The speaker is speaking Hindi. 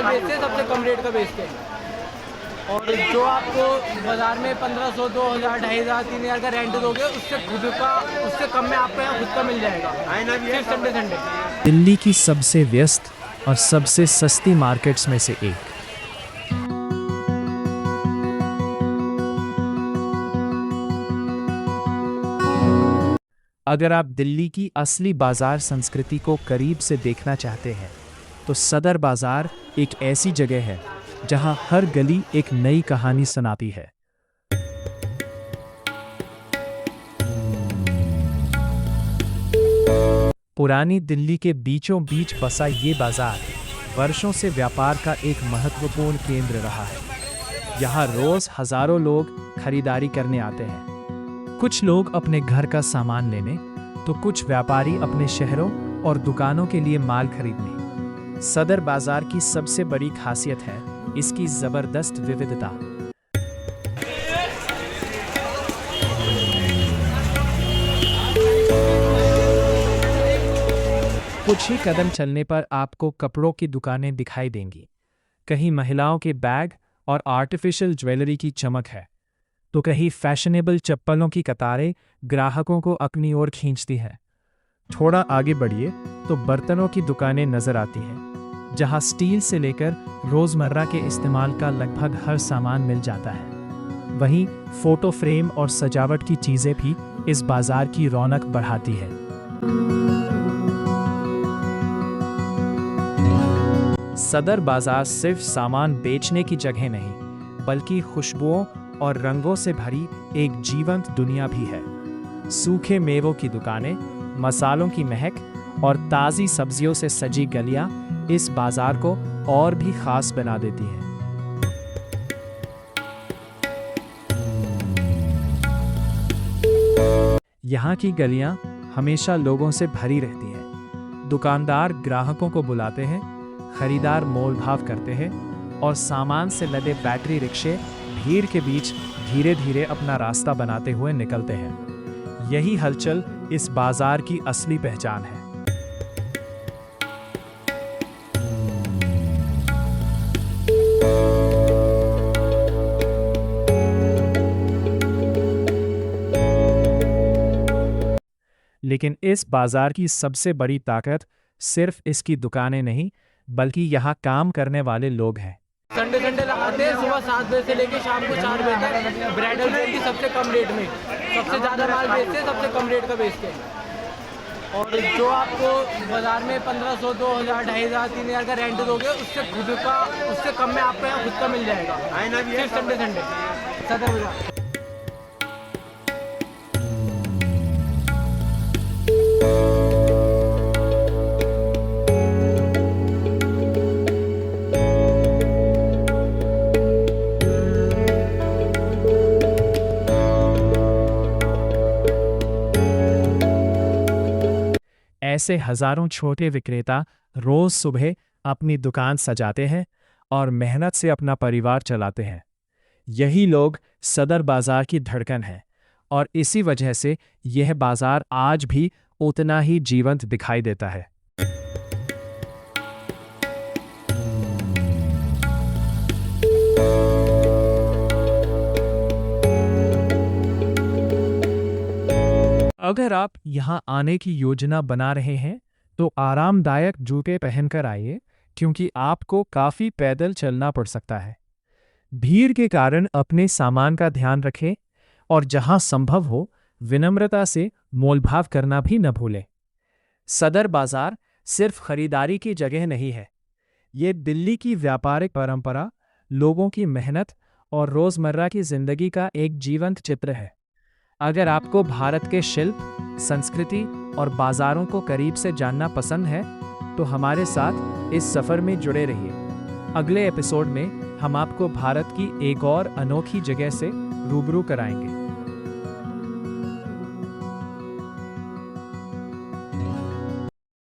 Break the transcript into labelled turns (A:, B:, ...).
A: माल बेचते हैं सबसे कम रेट का बेचते हैं। और जो आपको बाज़ार में 1500, 2000, 2500, 3000 का रेंट दोगे उससे कम में आपको यहाँ खुद का मिल जाएगा सिर्फ संडे संडे।
B: दिल्ली की सबसे व्यस्त और सबसे सस्ती मार्केट्स में से एक। अगर आप दिल्ली की असली बाजार संस्कृति को करीब से देखना चाहते हैं तो सदर बाजार एक ऐसी जगह है जहां हर गली एक नई कहानी सुनाती है। पुरानी दिल्ली के बीचों बीच बसा ये बाजार वर्षों से व्यापार का एक महत्वपूर्ण केंद्र रहा है। यहाँ रोज हजारों लोग खरीदारी करने आते हैं। कुछ लोग अपने घर का सामान लेने तो कुछ व्यापारी अपने शहरों और दुकानों के लिए माल खरीदने। सदर बाजार की सबसे बड़ी खासियत है इसकी जबरदस्त विविधता। कुछ ही कदम चलने पर आपको कपड़ों की दुकानें दिखाई देंगी। कहीं महिलाओं के बैग और आर्टिफिशियल ज्वेलरी की चमक है तो कहीं फैशनेबल चप्पलों की कतारें ग्राहकों को अपनी ओर खींचती हैं। थोड़ा आगे बढ़िए तो बर्तनों की दुकानें नजर आती हैं, जहां स्टील से लेकर रोजमर्रा के इस्तेमाल का लगभग हर सामान मिल जाता है। वहीं फोटो फ्रेम और सजावट की चीजें भी इस बाजार की रौनक बढ़ाती है। सदर बाजार सिर्फ सामान बेचने की जगह नहीं, बल्कि खुशबुओं और रंगों से भरी एक जीवंत दुनिया भी है। सूखे मेवों की दुकानें, मसालों की महक और ताज़ी सब्जियों से सजी गलियां इस बाजार को और भी खास बना देती हैं। यहाँ की गलियां हमेशा लोगों से भरी रहती हैं। दुकानदार ग्राहकों को बुलाते हैं, खरीदार मोल भाव करते हैं और सामान से लदे बैटरी रिक्शे भीड़ के बीच धीरे धीरे अपना रास्ता बनाते हुए निकलते हैं। यही हलचल इस बाजार की असली पहचान है। लेकिन इस बाजार की सबसे बड़ी ताकत सिर्फ इसकी दुकानें नहीं, बल्कि यहाँ काम करने वाले लोग हैं।
A: संडे लगाते हैं सुबह 7 बजे से लेकर शाम को 4 बजे तक। ब्राइडल ज्वेलरी सबसे कम रेट में, सबसे ज़्यादा माल बेचते हैं सबसे कम रेट का बेचते हैं। और जो आपको बाज़ार में 1500, 2000, 2500, 3000 का रेंट दोगे उससे कम में आपको यहाँ खुद का मिल जाएगा सिर्फ संडे सदर बाजार।
B: ऐसे हजारों छोटे विक्रेता रोज सुबह अपनी दुकान सजाते हैं और मेहनत से अपना परिवार चलाते हैं। यही लोग सदर बाजार की धड़कन है और इसी वजह से यह बाजार आज भी उतना ही जीवंत दिखाई देता है। अगर आप यहां आने की योजना बना रहे हैं तो आरामदायक जूते पहनकर आइए, क्योंकि आपको काफी पैदल चलना पड़ सकता है। भीड़ के कारण अपने सामान का ध्यान रखें और जहां संभव हो विनम्रता से मोलभाव करना भी न भूलें। सदर बाजार सिर्फ खरीदारी की जगह नहीं है, ये दिल्ली की व्यापारिक परंपरा, लोगों की मेहनत और रोजमर्रा की जिंदगी का एक जीवंत चित्र है। अगर आपको भारत के शिल्प, संस्कृति और बाजारों को करीब से जानना पसंद है तो हमारे साथ इस सफर में जुड़े रहिए। अगले एपिसोड में हम आपको भारत की एक और अनोखी जगह से रूबरू कराएंगे।